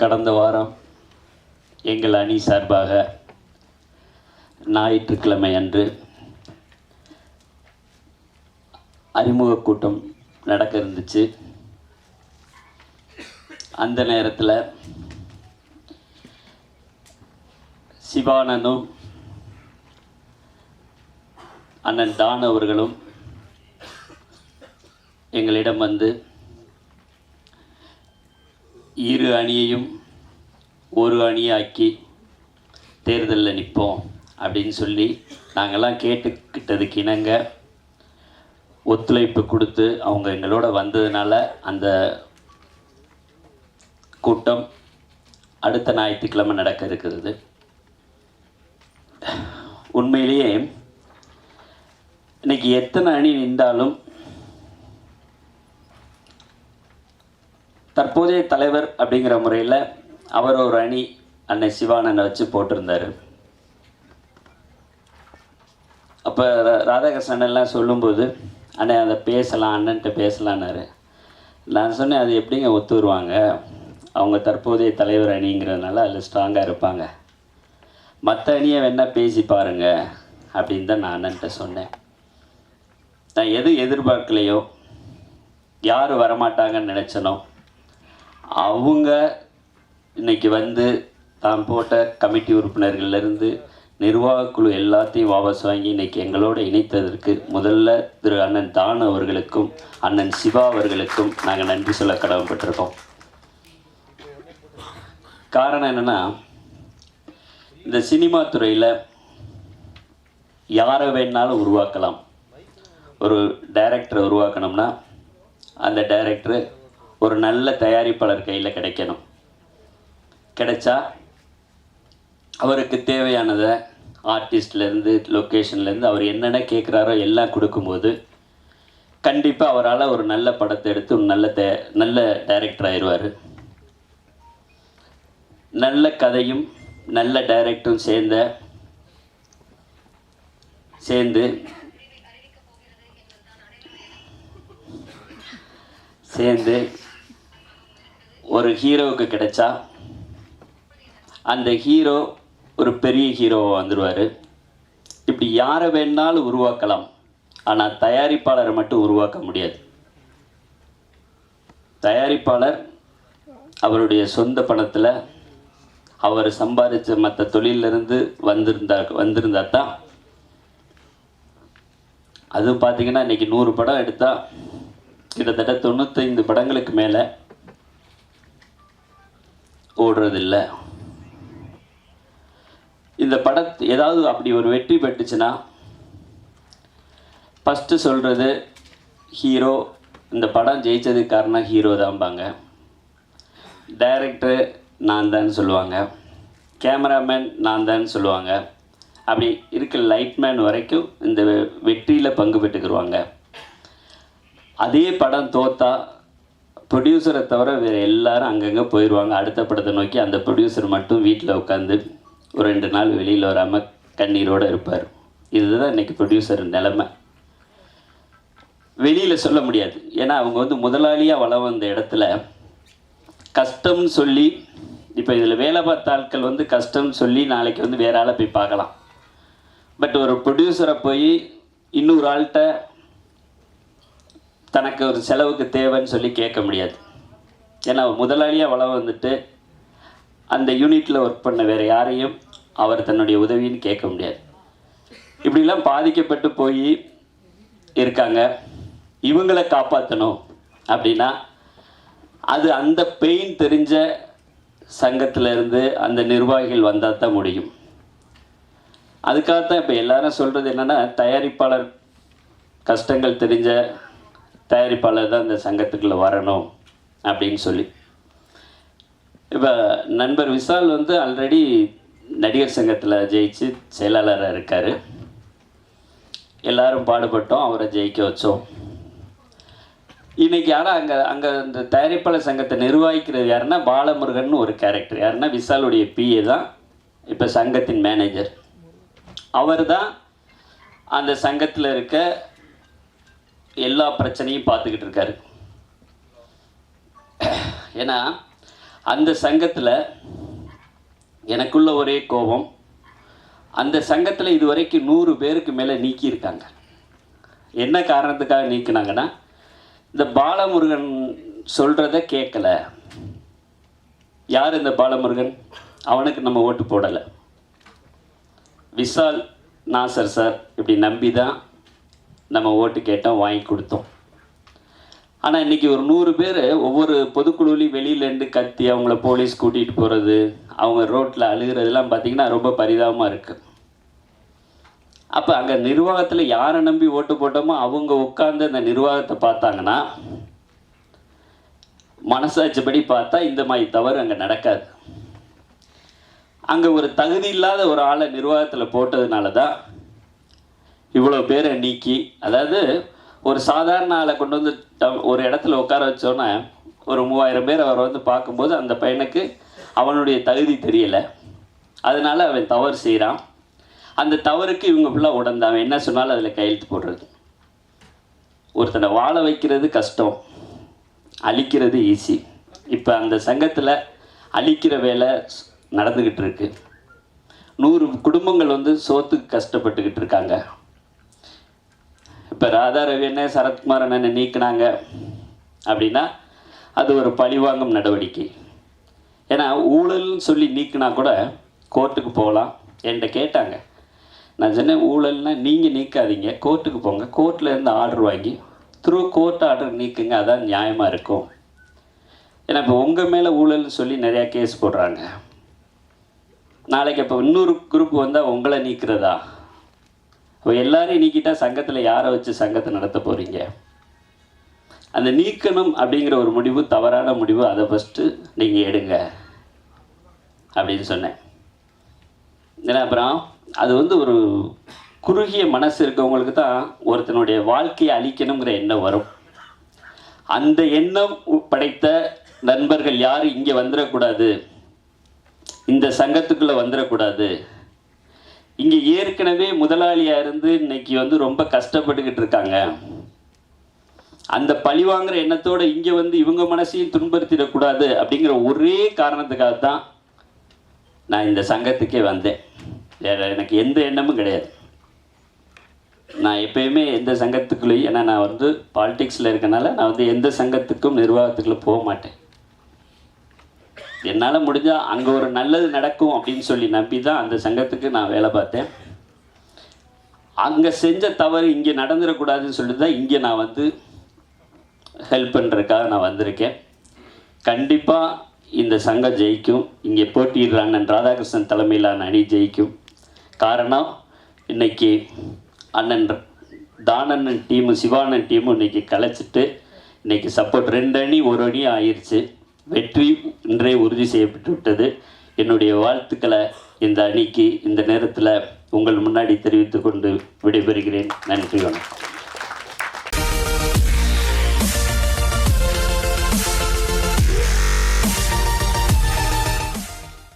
கடந்த வாரம் எங்கள் அணி சார்பாக ஞாயிற்றுக்கிழமை அன்று அறிமுக கூட்டம் நடக்க இருந்துச்சு. அந்த நேரத்தில் சிவானனும் அண்ணன் டான் அவர்களும் எங்களிடம் வந்து இரு அணியையும் ஒரு அணியாக்கி தேர்தலில் நிற்போம் அப்படின்னு சொல்லி நாங்கள்லாம் கேட்டுக்கிட்டதுக்கு இணங்க ஒத்துழைப்பு கொடுத்து அவங்க எங்களோட வந்ததுனால அந்த கூட்டம் அடுத்த ஞாயிற்றுக்கிழமை நடக்க இருக்கிறது. உண்மையிலேயே இன்னைக்கு எத்தனை அணி நின்றாலும் தற்போதைய தலைவர் அப்படிங்கிற முறையில் அவர் ஒரு அணி அண்ணன் சிவானனை வச்சு போட்டிருந்தார். அப்போ ராதாகிருஷ்ணன் எல்லாம் சொல்லும்போது அண்ணன் அதை பேசலாம், அண்ணன்ட்ட பேசலான்னாரு. நான் சொன்னேன், அது எப்படிங்க ஒத்து வருவாங்க, அவங்க தற்போதைய தலைவர் அணிங்கிறதுனால அதில் ஸ்ட்ராங்காக இருப்பாங்க, மற்ற அணியை வேணால் பேசி பாருங்க அப்படின்னு தான் நான் அண்ணன்ட்ட சொன்னேன். நான் எது எதிர்பார்க்கலையோ, யார் வரமாட்டாங்கன்னு நினச்சனோ அவங்க இன்னைக்கு வந்து தான் போட்ட கமிட்டி உறுப்பினர்கள்லேருந்து நிர்வாகக்குழு எல்லாத்தையும் வாபஸ் வாங்கி இன்றைக்கி எங்களோட இணைத்ததற்கு முதல்ல திரு அண்ணன் தான் அவர்களுக்கும் அண்ணன் சிவா அவர்களுக்கும் நாங்கள் நன்றி சொல்ல கடமைப்பட்டிருக்கோம். காரணம் என்னென்னா, இந்த சினிமா துறையில் யாரை வேணாலும் உருவாக்கலாம். ஒரு டைரக்டரை உருவாக்கணும்னா அந்த டைரக்டரு ஒரு நல்ல தயாரிப்பாளர் கையில் கிடைக்கணும். கிடைச்சா அவருக்கு தேவையானதை ஆர்டிஸ்ட்லேருந்து லொக்கேஷன்லேருந்து அவர் என்னென்ன கேட்குறாரோ எல்லாம் கொடுக்கும்போது கண்டிப்பாக அவரால் ஒரு நல்ல படத்தை எடுத்து ஒரு நல்ல டைரக்டர் ஆயிடுவார். நல்ல கதையும் நல்ல டைரக்டரும் சேர்ந்து ஒரு ஹீரோவுக்கு கிடைச்சா அந்த ஹீரோ ஒரு பெரிய ஹீரோவை வந்துடுவார். இப்படி யாரை வேணாலும் உருவாக்கலாம், ஆனால் தயாரிப்பாளரை மட்டும் உருவாக்க முடியாது. தயாரிப்பாளர் அவருடைய சொந்த பணத்தில் அவர் சம்பாதிச்ச மற்ற தொழிலிருந்து வந்திருந்தா தான். அதுவும் பார்த்திங்கன்னா இன்றைக்கி 100 படம் எடுத்தால் கிட்டத்தட்ட 95 படங்களுக்கு மேலே ஓடுறதில்ல. இந்த படத்தை ஏதாவது அப்படி ஒரு வெற்றி பெற்றுச்சுன்னா ஃபஸ்ட்டு சொல்கிறது ஹீரோ, இந்த படம் ஜெயித்ததுக்கு காரணம் ஹீரோ தான்பாங்க. டைரக்டர் நான் தான் சொல்லுவாங்க, கேமராமேன் நான் தான் சொல்லுவாங்க. அப்படி இருக்க லைட்மேன் வரைக்கும் இந்த வெற்றியில் பங்கு பெற்றுக்குருவாங்க. அதே படம் தோத்தா ப்ரொடியூசரை தவிர வேறு எல்லாரும் அங்கங்கே போயிடுவாங்க அடுத்த படத்தை நோக்கி. அந்த ப்ரொடியூசர் மட்டும் வீட்டில் உட்காந்து ஒரு 2 நாள் வெளியில் வராமல் கண்ணீரோடு இருப்பார். இதுதான் இன்றைக்கி ப்ரொடியூசர் நிலைமை. வெளியில் சொல்ல முடியாது, ஏன்னா அவங்க வந்து முதலாளியாக வளம் வந்த இடத்துல கஷ்டம்னு சொல்லி, இப்போ இதில் வேலை பார்த்த ஆட்கள் வந்து கஷ்டம்னு சொல்லி நாளைக்கு வந்து வேறு ஆளை போய் பார்க்கலாம். பட் ஒரு ப்ரொடியூசரை போய் இன்னொரு ஆள்கிட்ட தனக்கு ஒரு செலவுக்கு தேவைன்னு சொல்லி கேட்க முடியாது. ஏன்னா முதலாளியாக வளம் வந்துட்டு அந்த யூனிட்டில் ஒர்க் பண்ண வேறு யாரையும் அவர் தன்னுடைய உதவின்னு கேட்க முடியாது. இப்படிலாம் பாதிக்கப்பட்டு போய் இருக்காங்க. இவங்களை காப்பாற்றணும் அப்படின்னா அது அந்த பெயின் தெரிஞ்ச சங்கத்திலேருந்து அந்த நிர்வாகிகள் வந்தால் தான் முடியும். அதுக்காகத்தான் இப்போ எல்லாரும் சொல்கிறது என்னென்னா, தயாரிப்பாளர் கஷ்டங்கள் தெரிஞ்ச தயாரிப்பாளர் தான் இந்த சங்கத்துக்குள்ளே வரணும் அப்படின்னு சொல்லி. இப்போ நண்பர் விஷால் வந்து ஆல்ரெடி நடிகர் சங்கத்தில் ஜெயிச்சு செயலாளராக இருக்கார். எல்லாரும் பாடுபட்டோம், அவரை ஜெயிக்க வச்சோம். இன்றைக்கி ஆனால் அங்கே இந்த தயாரிப்பாளர் சங்கத்தை நிர்வகிக்கிறது யாருன்னா பாலமுருகன் ஒரு கேரக்டர். யாருன்னா விஷாலுடைய பிஏ தான் இப்போ சங்கத்தின் மேனேஜர். அவர் தான் அந்த சங்கத்தில் இருக்க எல்லா பிரச்சனையும் பார்த்துக்கிட்டு இருக்காரு. ஏன்னா அந்த சங்கத்தில் எனக்குள்ள ஒரே கோபம், அந்த சங்கத்தில் இதுவரைக்கும் 100 பேருக்கு மேலே நீக்கியிருக்காங்க. என்ன காரணத்துக்காக நீக்கினாங்கன்னா, இந்த பாலமுருகன் சொல்கிறத கேட்கல. யார் இந்த பாலமுருகன்? அவனுக்கு நம்ம ஓட்டு போடலை. விஷால் நாசர் சார் இப்படி நம்பி தான் நம்ம ஓட்டு கேட்டோம், வாங்கி கொடுத்தோம். ஆனால் இன்றைக்கி ஒரு 100 பேர் ஒவ்வொரு பொதுக்குழுவிலையும் வெளியிலேருந்து கத்தி அவங்கள போலீஸ் கூட்டிகிட்டு போகிறது, அவங்க ரோட்டில் அழுகிறதுலாம் பார்த்திங்கன்னா ரொம்ப பரிதாபமாக இருக்குது. அப்போ அங்கே நிர்வாகத்தில் யாரை நம்பி ஓட்டு போட்டோமோ அவங்க உட்கார்ந்து அந்த நிர்வாகத்தை பார்த்தாங்கன்னா, மனசாட்சிப்படி பார்த்தா இந்த மாதிரி தவறு அங்கே நடக்காது. அங்கே ஒரு தகுதி இல்லாத ஒரு ஆளை நிர்வாகத்தில் போட்டதுனால தான் இவ்வளோ பேரை நீக்கி, அதாவது ஒரு சாதாரண ஆளை கொண்டு வந்து ஒரு இடத்துல உட்கார வச்சோன்னா ஒரு 3000 பேர் அவரை வந்து பார்க்கும்போது அந்த பையனுக்கு அவனுடைய தகுதி தெரியலை, அதனால் அவன் தவறு செய்கிறான். அந்த தவறுக்கு இவங்க ஃபுல்லாக உடந்து அவன் என்ன சொன்னாலும் அதில் கையெழுத்து போடுறது. ஒருத்தனை வாழ வைக்கிறது கஷ்டம், அழிக்கிறது ஈஸி. இப்போ அந்த சங்கத்தில் அழிக்கிற வேலை நடந்துக்கிட்டு இருக்கு. 100 குடும்பங்கள் வந்து சோத்துக்கு கஷ்டப்பட்டுக்கிட்டு இருக்காங்க. இப்போ ராதா ரவி அண்ணன், சரத்குமார் அண்ணனை நீக்கினாங்க அப்படின்னா அது ஒரு பழிவாங்கும் நடவடிக்கை. ஏன்னா ஊழல்னு சொல்லி நீக்கினா கூட கோர்ட்டுக்கு போகலாம். என்கிட்ட கேட்டாங்க, நான் சொன்னேன் ஊழல்னால் நீங்கள் நீக்காதீங்க, கோர்ட்டுக்கு போங்க, கோர்ட்டில் இருந்து ஆர்டர் வாங்கி த்ரூ கோர்ட் ஆர்டர் நீக்குங்க, அதான் நியாயமாக இருக்கும். ஏன்னா இப்போ உங்கள் மேலே ஊழல்னு சொல்லி நிறையா கேஸ் போடுறாங்க. நாளைக்கு இப்போ இன்னொரு குரூப் வந்தால் உங்களை நீக்கிறதா? இப்போ எல்லாரையும் நீக்கிட்டால் சங்கத்தில் யாரை வச்சு சங்கத்தை நடத்த போகிறீங்க? அந்த நீக்கணும் அப்படிங்கிற ஒரு முடிவு தவறான முடிவு, அதை ஃபஸ்ட்டு நீங்கள் எடுங்க அப்படின்னு சொன்னேன். ஏன்னா அப்புறம் அது வந்து ஒரு குறுகிய மனசு இருக்கவங்களுக்கு தான் ஒருத்தனுடைய வாழ்க்கையை அழிக்கணுங்கிற எண்ணம் வரும். அந்த எண்ணம் படைத்த நண்பர்கள் யாரும் இங்கே வந்துடக்கூடாது, இந்த சங்கத்துக்குள்ளே வந்துடக்கூடாது. இங்கே ஏற்கனவே முதலாளியாக இருந்து இன்னைக்கு வந்து ரொம்ப கஷ்டப்பட்டுக்கிட்டு இருக்காங்க. அந்த பழிவாங்கிற எண்ணத்தோடு இங்கே வந்து இவங்க மனசையும் துன்படுத்திடக்கூடாது அப்படிங்கிற ஒரே காரணத்துக்காக தான் நான் இந்த சங்கத்துக்கே வந்தேன். எனக்கு எந்த எண்ணமும் கிடையாது. நான் எப்பயுமே எந்த சங்கத்துக்குள்ளேயும், ஏன்னா நான் வந்து பாலிடிக்ஸில் இருக்கனால நான் வந்து எந்த சங்கத்துக்கும் நிர்வாகத்துக்குள்ளே போக மாட்டேன். என்னால் முடிஞ்சால் அங்கே ஒரு நல்லது நடக்கும் அப்படின்னு சொல்லி நம்பி தான் அந்த சங்கத்துக்கு நான் வேலை பார்த்தேன். அங்கே செஞ்ச தவறு இங்கே நடந்துடக்கூடாதுன்னு சொல்லிட்டு தான் இங்கே நான் வந்து ஹெல்ப் பண்ணுறதுக்காக நான் வந்திருக்கேன். கண்டிப்பாக இந்த சங்கம் ஜெயிக்கும். இங்கே போட்டியிடுற அண்ணன் ராதாகிருஷ்ணன் தலைமையிலான அணி ஜெயிக்கும். காரணம், இன்றைக்கி அண்ணன் தானண்ணன் டீமு, சிவானன் டீமும் இன்றைக்கி கலைச்சிட்டு இன்றைக்கி சப்போர்ட் 2 அணி 1 அணி ஆயிடுச்சு. வெற்றி இன்றே உறுதி செய்யப்பட்டு விட்டது. என்னுடைய வாழ்த்துக்களை இந்த அணிக்கு இந்த நேரத்தில் உங்கள் முன்னாடி தெரிவித்து கொண்டு விடைபெறுகிறேன். நன்றி, வணக்கம்.